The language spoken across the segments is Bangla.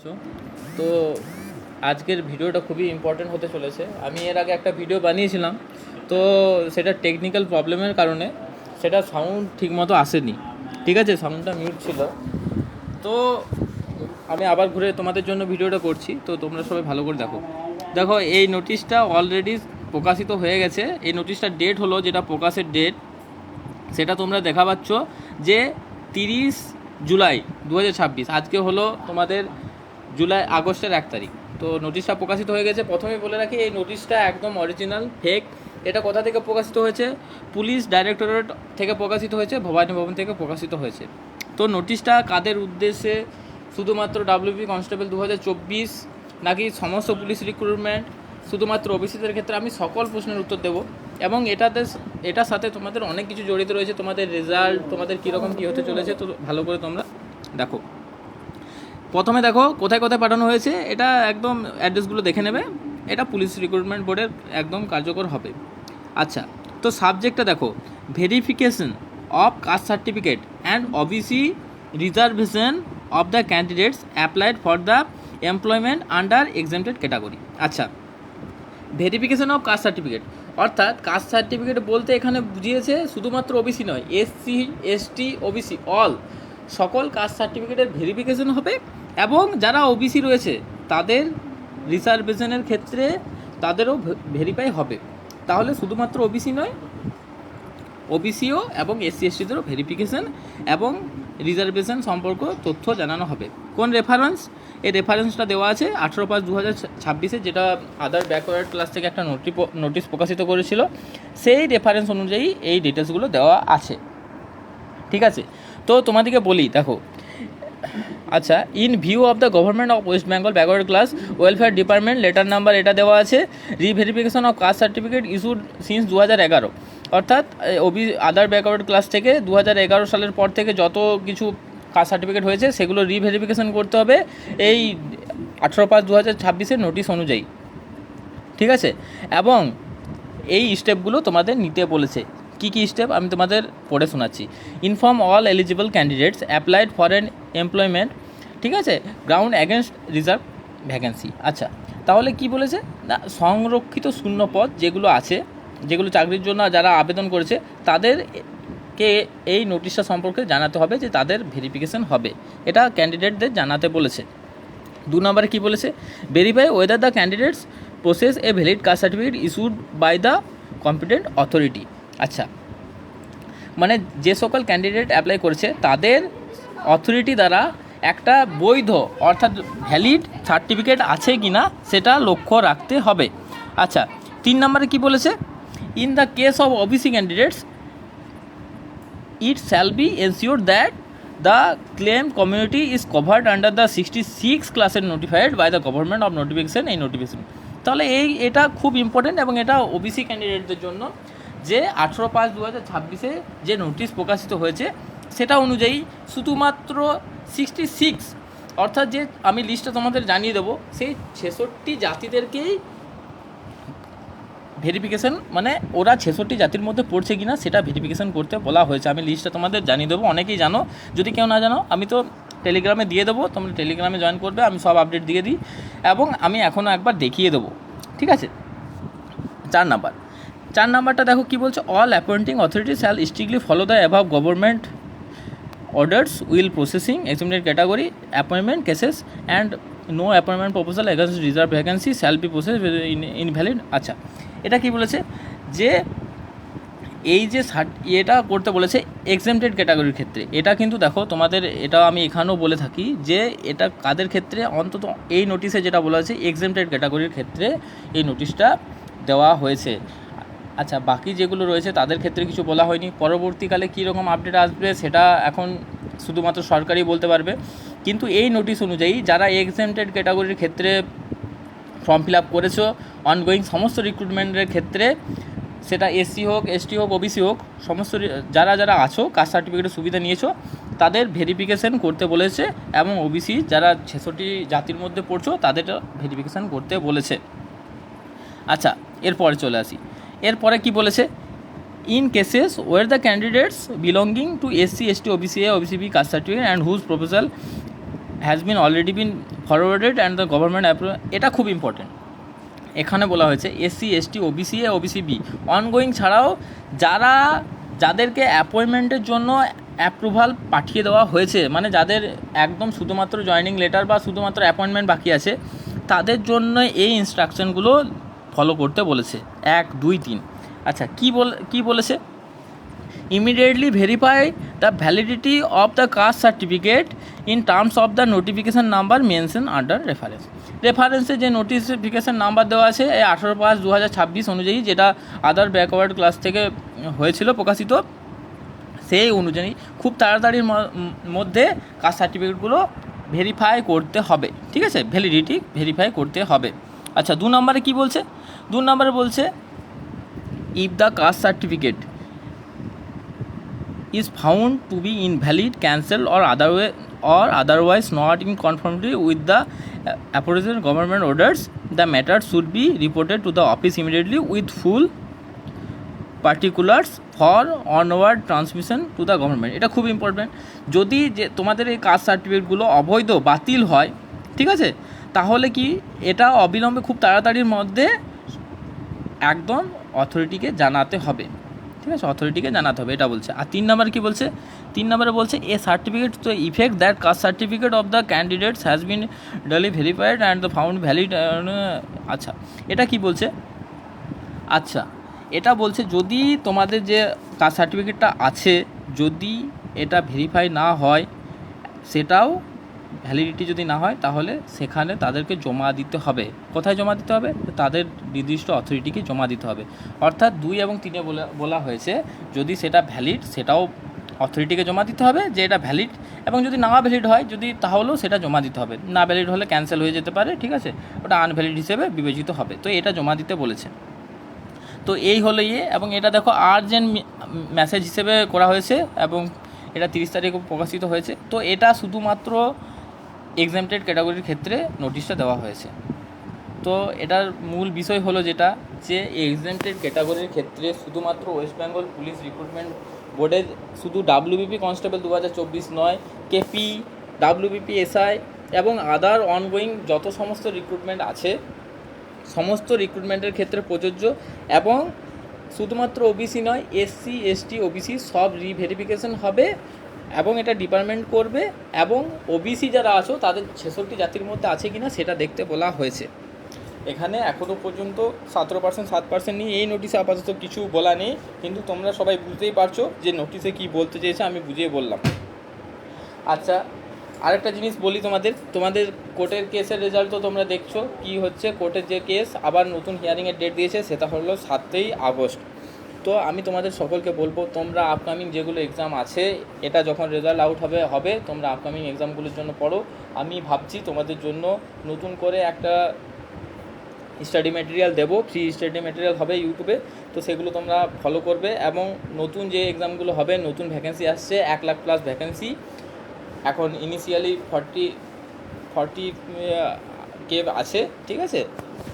তো আজকের ভিডিওটা খুবই ইম্পর্টেন্ট হতে চলেছে। আমি এর আগে একটা ভিডিও বানিয়েছিলাম, তো সেটা টেকনিক্যাল প্রবলেমের কারণে সেটা সাউন্ড ঠিকমতো আসেনি, ঠিক আছে, সাউন্ডটা মিউট ছিল। তো আমি আবার ঘুরে তোমাদের জন্য ভিডিওটা করছি, তো তোমরা সবাই ভালো করে দেখো। দেখো, এই নোটিশটা অলরেডি প্রকাশিত হয়ে গেছে। এই নোটিশটার ডেট হলো, যেটা প্রকাশের ডেট সেটা তোমরা দেখা পাচ্ছ যে 30 জুলাই 2026। আজকে হলো তোমাদের আগস্টের 1 তারিখ। তো নোটিশটা প্রকাশিত হয়ে গেছে। প্রথমে বলে রাখি, এই নোটিশটা একদম অরিজিনাল ফেক। এটা কোথা থেকে প্রকাশিত হয়েছে? পুলিশ ডাইরেক্টরেট থেকে প্রকাশিত হয়েছে, ভবানী ভবন থেকে প্রকাশিত হয়েছে। তো নোটিশটা কাদের উদ্দেশ্যে? শুধুমাত্র ডাব্লিউপি কনস্টেবল 2024, নাকি সমস্ত পুলিশ রিক্রুটমেন্ট, শুধুমাত্র ওবিসিদের ক্ষেত্রে? আমি সকল প্রশ্নের উত্তর দেবো। এবং এটার সাথে তোমাদের অনেক কিছু জড়িত রয়েছে। তোমাদের রেজাল্ট, তোমাদের কীরকম কী হতে চলেছে, তো ভালো করে তোমরা দেখো। প্রথমে দেখো কোথায় কোথায় পাঠানো হয়েছে, এটা একদম অ্যাড্রেসগুলো দেখে নেবে। এটা পুলিশ রিক্রুটমেন্ট বোর্ডের একদম কার্যকর হবে। আচ্ছা, তো সাবজেক্টটা দেখো, verification of caste certificate and OBC reservation of the candidates applied for the employment under exempted category. আচ্ছা, ভেরিফিকেশন অফ কাস্ট সার্টিফিকেট অর্থাৎ কাস্ট সার্টিফিকেট বলতে এখানে বুঝিয়েছে শুধুমাত্র ওবিসি নয়, এসসি, এসটি, ওবিসি অল সকল কাস্ট সার্টিফিকেটের ভেরিফিকেশন হবে। এবং যারা ওবিসি রয়েছে তাদের রিজার্ভেশনের ক্ষেত্রে তাদেরও ভেরিফাই হবে। তাহলে শুধুমাত্র ওবিসি নয়, ওবিসিও এবং এসসি এসটিদেরও ভেরিফিকেশন এবং রিজার্ভেশন সম্পর্ক তথ্য জানানো হবে। কোন রেফারেন্স? এই রেফারেন্সটা দেওয়া আছে 18/5/2026, যেটা আদার ব্যাকওয়ার্ড ক্লাস থেকে একটা নোটিশ প্রকাশিত করেছিল। সেই রেফারেন্স অনুযায়ী এই ডিটেলসগুলো দেওয়া আছে, ঠিক আছে। তো তোমাদেরকে বলি, দেখো, আচ্ছা, in view of the government of West Bengal backward class welfare department letter number এটা দেওয়া আছে, reverification of caste certificate issued since 2011। অর্থাৎ আদার ব্যাকওয়ার্ড ক্লাস থেকে 2011 সালের পর থেকে যত কিছু কাস্ট সার্টিফিকেট হয়েছে সেগুলো রিভেরিফিকেশন করতে হবে এই 18/5/2026 নোটিশ অনুযায়ী, ঠিক আছে। এবং এই স্টেপগুলো তোমাদের নিতে বলেছে। কী কী স্টেপ আমি তোমাদের পড়ে শোনাচ্ছি। Inform all eligible candidates applied for an employment, ঠিক আছে, গ্রাউন্ড অ্যাগেনস্ট রিজার্ভ ভ্যাকেন্সি। আচ্ছা, তাহলে কি বলেছে না, সংরক্ষিত শূন্য পদ যেগুলো আছে, যেগুলো চাকরির জন্য যারা আবেদন করেছে তাদেরকে এই নোটিশটা সম্পর্কে জানাতে হবে যে তাদের ভেরিফিকেশন হবে। এটা ক্যান্ডিডেটদের জানাতে বলেছে। 2 নম্বরে কী বলেছে? Verify whether the candidates possess a valid caste certificate issued by the competent authority. আচ্ছা, মানে যে সকল ক্যান্ডিডেট অ্যাপ্লাই করেছে তাদের অথরিটি দ্বারা একটা বৈধ অর্থাৎ ভ্যালিড সার্টিফিকেট আছে কি না সেটা লক্ষ্য রাখতে হবে। আচ্ছা, 3 নম্বরে কী বলেছে? In the case of OBC candidates it shall be ensured that the claimed community is covered under the 66 classes notified by the government of notification এই নোটিফিকেশন। তাহলে এটা খুব ইম্পর্টেন্ট এবং এটা ওবিসি ক্যান্ডিডেটদের জন্য, যে 18/5/2026 যে নোটিশ প্রকাশিত হয়েছে সেটা অনুযায়ী শুধুমাত্র 66, অর্থাৎ যে আমি লিস্টটা তোমাদের জানিয়ে দেবো, সেই 66 জাতিদেরকেই ভেরিফিকেশন, মানে ওরা 66 জাতির মধ্যে পড়ছে কি না সেটা ভেরিফিকেশন করতে বলা হয়েছে। আমি লিস্টটা তোমাদের জানিয়ে দেবো, অনেকেই জানো, যদি কেউ না জানো আমি তো টেলিগ্রামে দিয়ে দেবো, তোমরা টেলিগ্রামে জয়েন করবে, আমি সব আপডেট দিয়ে দিই এবং আমি এখনও একবার দেখিয়ে দেবো, ঠিক আছে। 4 নাম্বারটা দেখো কী বলছে। All appointing authority shall strictly follow the above government orders will processing exempted category appointment cases and no appointment proposal against reserved vacancy shall be processed invalid। আচ্ছা, এটা কি বলেছে? যে এই যে এটা করতে বলেছে এক্সেমটেড ক্যাটাগরির ক্ষেত্রে। এটা কিন্তু দেখো তোমাদের, এটা আমি এখানেও বলে থাকি যে এটা কাদের ক্ষেত্রে, অন্তত এই নোটিশে যেটা বলা হয়েছে এক্সেমটেড ক্যাটাগরির ক্ষেত্রে এই নোটিশটা দেওয়া হয়েছে। আচ্ছা, বাকি যেগুলো রয়েছে তাদের ক্ষেত্রে কিছু বলা হয়নি। পরবর্তীকালে কী রকম আপডেট আসবে সেটা এখন শুধুমাত্র সরকারই বলতে পারবে। কিন্তু এই নোটিশ অনুযায়ী যারা এক্সেমটেড ক্যাটাগরির ক্ষেত্রে ফর্ম ফিল আপ করেছো অনগোয়িং সমস্ত রিক্রুটমেন্টের ক্ষেত্রে, সেটা এসসি হোক, এসটি হোক, ওবিসি হোক, সমস্ত যারা আছো কাস্ট সার্টিফিকেটের সুবিধা নিয়েছো তাদের ভেরিফিকেশান করতে বলেছে। এবং ওবিসি যারা 66 জাতির মধ্যে পড়ছো তাদের ভেরিফিকেশান করতে বলেছে। আচ্ছা, এরপরে চলে আসি। এরপরে কি বলেছে? In cases where the candidates belonging to SC, ST, OBC A, OBC B caste certificate and whose proposal has been already been forwarded and the government approve. এটা খুব ইম্পর্টেন্ট। এখানে বলা হয়েছে SC, ST, OBC A, OBC B ongoing ছাড়াও যাদেরকে অ্যাপয়েন্টমেন্টের জন্য অ্যাপ্রুভাল পাঠিয়ে দেওয়া হয়েছে, মানে যাদের একদম শুধুমাত্র জয়েনিং লেটার বা শুধুমাত্র অ্যাপয়েন্টমেন্ট বাকি আছে, তাদের জন্য এই ইনস্ট্রাকশনগুলো ফলো করতে বলেছে 1, 2, 3। আচ্ছা, কী বলেছে? Immediately verify the validity of the caste certificate in terms of the notification number mention under রেফারেন্সে যে নোটিফিকেশান নাম্বার দেওয়া আছে এই 18/5/2026 অনুযায়ী, যেটা আদার ব্যাকওয়ার্ড ক্লাস থেকে হয়েছিল প্রকাশিত, সেই অনুযায়ী খুব তাড়াতাড়ির মধ্যে কাস্ট সার্টিফিকেটগুলো ভেরিফাই করতে হবে। ঠিক আছে, ভ্যালিডিটি ভেরিফাই করতে হবে। আচ্ছা, 2 নম্বরে কী বলছে? 2 নম্বরে বলছে if the caste certificate is found to be invalid, cancelled or otherwise not in conformity with the appropriate government orders, the matter should be reported to the office immediately with full particulars for onward transmission to the government. এটা খুব ইম্পর্টেন্ট। যদি যে তোমাদের এই কাস্ট সার্টিফিকেটগুলো অবৈধ বাতিল হয়, ঠিক আছে, তাহলে কি এটা অবিলম্বে খুব তাড়াতাড়ির মধ্যে একদম অথরিটিকে জানাতে হবে। ঠিক আছে, অথরিটিকে জানাতে হবে, এটা বলছে। আর 3 নম্বরে কী বলছে? 3 নম্বরে বলছে a certificate to effect that caste certificate of the candidates has been duly verified and the found valid. আচ্ছা, এটা কি বলছে? আচ্ছা, এটা বলছে যদি তোমাদের যে কাস্ট সার্টিফিকেটটা আছে, যদি এটা ভেরিফাই না হয়, সেটাও ভ্যালিডিটি যদি না হয়, তাহলে সেখানে তাদেরকে জমা দিতে হবে। কোথায় জমা দিতে হবে? তাদের নির্দিষ্ট অথরিটিকে জমা দিতে হবে। অর্থাৎ 2 এবং 3-এ বলা হয়েছে যদি সেটা ভ্যালিড, সেটাও অথরিটিকে জমা দিতে হবে যে এটা ভ্যালিড, এবং যদি না ভ্যালিড হয় তাহলেও সেটা জমা দিতে হবে। না ভ্যালিড হলে ক্যান্সেল হয়ে যেতে পারে, ঠিক আছে, ওটা আনভ্যালিড হিসেবে বিবেচিত হবে। তো এটা জমা দিতে বলেছে। তো এই হলো এবং এটা দেখো আর্জেন্ট মেসেজ হিসেবে করা হয়েছে এবং এটা 30 তারিখে প্রকাশিত হয়েছে। তো এটা শুধুমাত্র এক্সামটেড ক্যাটাগরির ক্ষেত্রে নোটিশটা দেওয়া হয়েছে। তো এটার মূল বিষয় হলো যেটা, যে এক্সামটেড ক্যাটাগরির ক্ষেত্রে শুধুমাত্র ওয়েস্ট বেঙ্গল পুলিশ রিক্রুটমেন্ট বোর্ডের শুধু WBP কনস্টেবল 2024 নয়, KP, WBP SI এবং আদার অনগোয়িং যত সমস্ত রিক্রুটমেন্ট আছে, সমস্ত রিক্রুটমেন্টের ক্ষেত্রে প্রযোজ্য। এবং শুধুমাত্র ওবিসি নয়, SC, ST, OBC সব রিভেরিফিকেশন হবে এবং এটা ডিপার্টমেন্ট করবে। এবং ওবিসি যারা আছো তাদের 66 জাতির মধ্যে আছে কিনা সেটা দেখতে বলা হয়েছে। এখানে এখনও পর্যন্ত 17%, 7% নিয়ে এই নোটিশে আপাতত কিছু বলা নেই, কিন্তু তোমরা সবাই বুঝতেই পারছো যে নোটিশে কী বলতে চেয়েছে, আমি বুঝিয়ে বললাম। আচ্ছা, আরেকটা জিনিস বলি তোমাদের কোর্টের কেসের রেজাল্ট তো তোমরা দেখছো কি হচ্ছে। কোর্টের যে কেস আবার নতুন হিয়ারিংয়ের ডেট দিয়েছে, সেটা হলো 7ই আগস্ট। তো আমি তোমাদের সকলকে বলবো, তোমরা আপকামিং যেগুলো এক্সাম আছে, এটা যখন রেজাল্ট আউট হবে তোমরা আপকামিং এক্সামগুলোর জন্য পড়ো। আমি ভাবছি তোমাদের জন্য নতুন করে একটা স্টাডি ম্যাটেরিয়াল দেবো, ফ্রি স্টাডি ম্যাটেরিয়াল হবে ইউটিউবে। তো সেগুলো তোমরা ফলো করবে এবং নতুন যে এক্সামগুলো হবে, নতুন ভ্যাকেন্সি আসছে 1 লাখ প্লাস ভ্যাকেন্সি। এখন ইনিশিয়ালি 40 কে আছে, ঠিক আছে।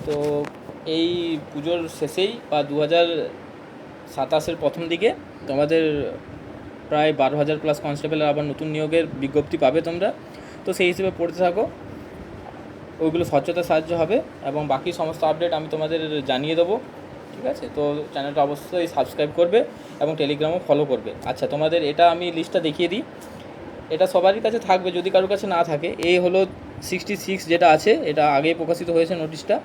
তো এই পুজোর শেষেই বা 2027-এর প্রথম দিকে তোমাদের প্রায় 12,000 প্লাস কনস্টেবলের আবার নতুন নিয়োগের বিজ্ঞপ্তি পাবে তোমরা। তো সেই হিসেবে পড়তে থাকো, ওইগুলো স্বচ্ছতার সাহায্য হবে এবং বাকি সমস্ত আপডেট আমি তোমাদের জানিয়ে দেবো, ঠিক আছে। তো চ্যানেলটা অবশ্যই সাবস্ক্রাইব করবে এবং টেলিগ্রামও ফলো করবে। আচ্ছা, তোমাদের এটা আমি লিস্টটা দেখিয়ে দিই, এটা সবারই কাছে থাকবে, যদি কারোর কাছে না থাকে। এই হলো 66 যেটা আছে, এটা আগেই প্রকাশিত হয়েছে নোটিশটা,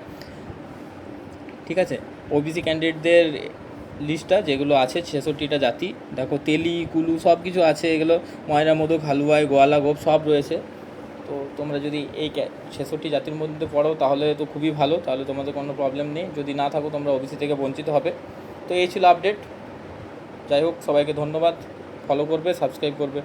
ঠিক আছে। ওবিসি ক্যান্ডিডেটদের লিস্টটা যেগুলো আছে 66টা জাতি, দেখো তেলি, কুলু সব কিছু আছে, এগুলো ময়রা, মোদক, হালুয়াই, গোয়ালা, গোপ সব রয়েছে। তো তোমরা যদি এই 66 জাতির মধ্যে পড়ো তাহলে তো খুবই ভালো, তাহলে তোমাদের কোনো প্রবলেম নেই। যদি না থাকো তোমরা ওবিসি থেকে বঞ্চিত হবে। তো এই ছিল আপডেট। যাই হোক, সবাইকে ধন্যবাদ, ফলো করবে, সাবস্ক্রাইব করবে।